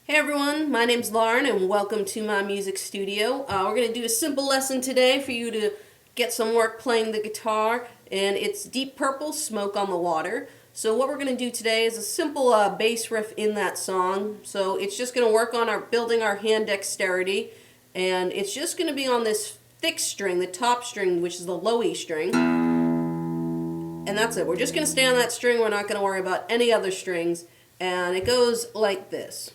Hey everyone, my name's Lauren and welcome to my music studio. We're going to do a simple lesson today for you to get some work playing the guitar, and it's Deep Purple, Smoke on the Water. So what we're going to do today is a simple bass riff in that song. So it's just going to work on building our hand dexterity, and it's just going to be on this thick string, the top string, which is the low E string. And that's it. We're just going to stay on that string. We're not going to worry about any other strings, and it goes like this.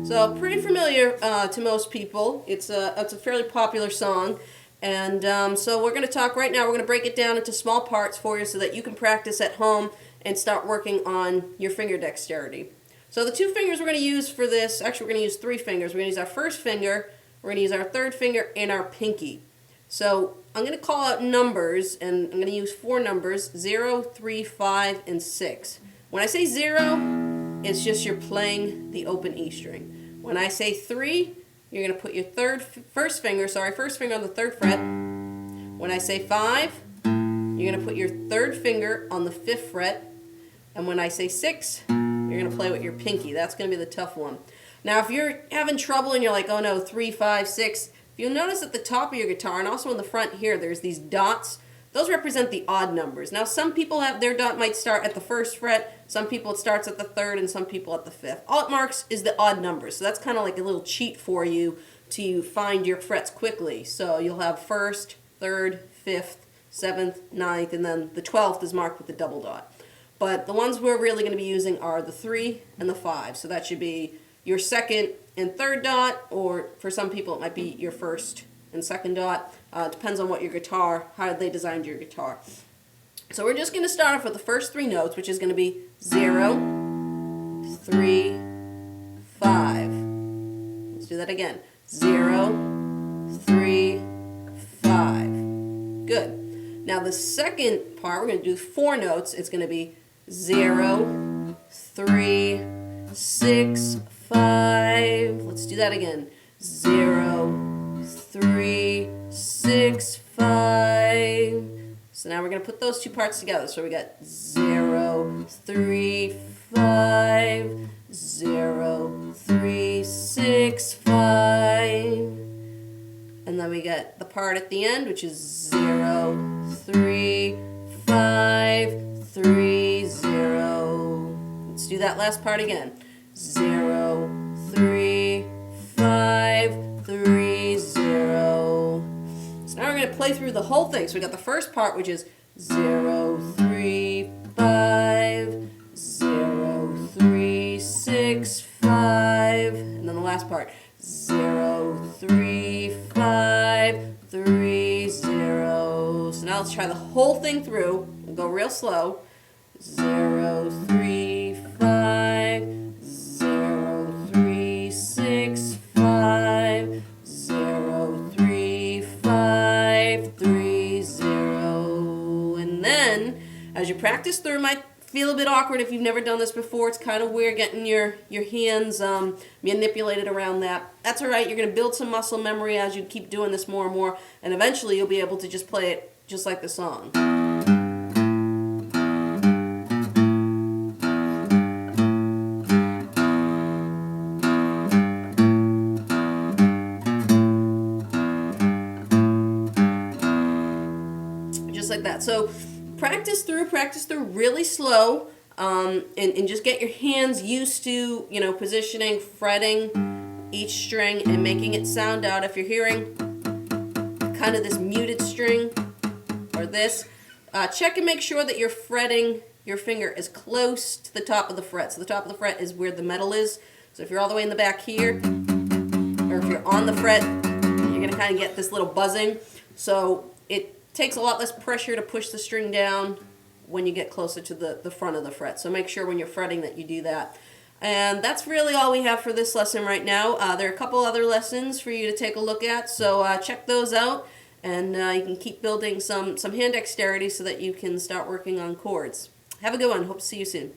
So pretty familiar to most people. It's a fairly popular song, and so we're going to talk right now. We're going to break it down into small parts for you so that you can practice at home and start working on your finger dexterity. So the two fingers we're going to use for this, actually we're going to use three fingers. We're going to use our first finger, we're going to use our third finger, and our pinky. So I'm going to call out numbers, and I'm going to use four numbers: 0, 3, 5, and 6. When I say 0, it's just you're playing the open E string. When I say 3, you're going to put your first finger on the third fret. When I say 5, you're going to put your third finger on the 5th fret. And when I say 6, you're going to play with your pinky. That's going to be the tough one. Now, if you're having trouble and you're like, oh no, 3, 5, 6, you'll notice at the top of your guitar and also in the front here, there's these dots. Those represent the odd numbers. Now, some people have their dot might start at the 1st fret, some people it starts at the 3rd, and some people at the 5th. All it marks is the odd numbers, so that's kind of like a little cheat for you to find your frets quickly. So you'll have 1st, 3rd, 5th, 7th, 9th, and then the 12th is marked with the double dot. But the ones we're really going to be using are the 3 and the 5, so that should be your 2nd and 3rd dot, or for some people it might be your 1st and 2nd dot. Depends on what your guitar, how they designed your guitar. So we're just going to start off with the first 3 notes, which is going to be 0, 3, 5. Let's do that again. 0, 3, 5. Good. Now the second part, we're going to do 4 notes. It's going to be 0, 3, 6, 5. Let's do that again. 0, 3, 6, 5. So now we're going to put those two parts together. So we got 0, 3, 5, 0, 3, 6, 5. And then we get the part at the end, which is 0, 3, 5, 3, 0. Let's do that last part again. 0, 3, 5, 3, 0. So now we're going to play through the whole thing. So we got the first part, which is 0, 3, 5, 0, 3, 6, 5. And then the last part, 0, 3, 5, 3, 0. So now let's try the whole thing through. We'll go real slow. 0, 3, 5, 0, 3, 6, 5, 0, 3, 5, 3, 0. And then, as you practice through, it might feel a bit awkward if you've never done this before. It's kind of weird getting your hands manipulated around that. That's all right. You're going to build some muscle memory as you keep doing this more and more, and eventually you'll be able to just play it just like the song. Just like that. So practice through really slow, and just get your hands used to, positioning, fretting each string and making it sound out. If you're hearing kind of this muted string or this, check and make sure that you're fretting your finger as close to the top of the fret. So the top of the fret is where the metal is. So if you're all the way in the back here, or if you're on the fret, you're going to kind of get this little buzzing. So it takes a lot less pressure to push the string down when you get closer to the front of the fret. So make sure when you're fretting that you do that. And that's really all we have for this lesson right now. There are a couple other lessons for you to take a look at, so check those out, and you can keep building some hand dexterity so that you can start working on chords. Have a good one. Hope to see you soon.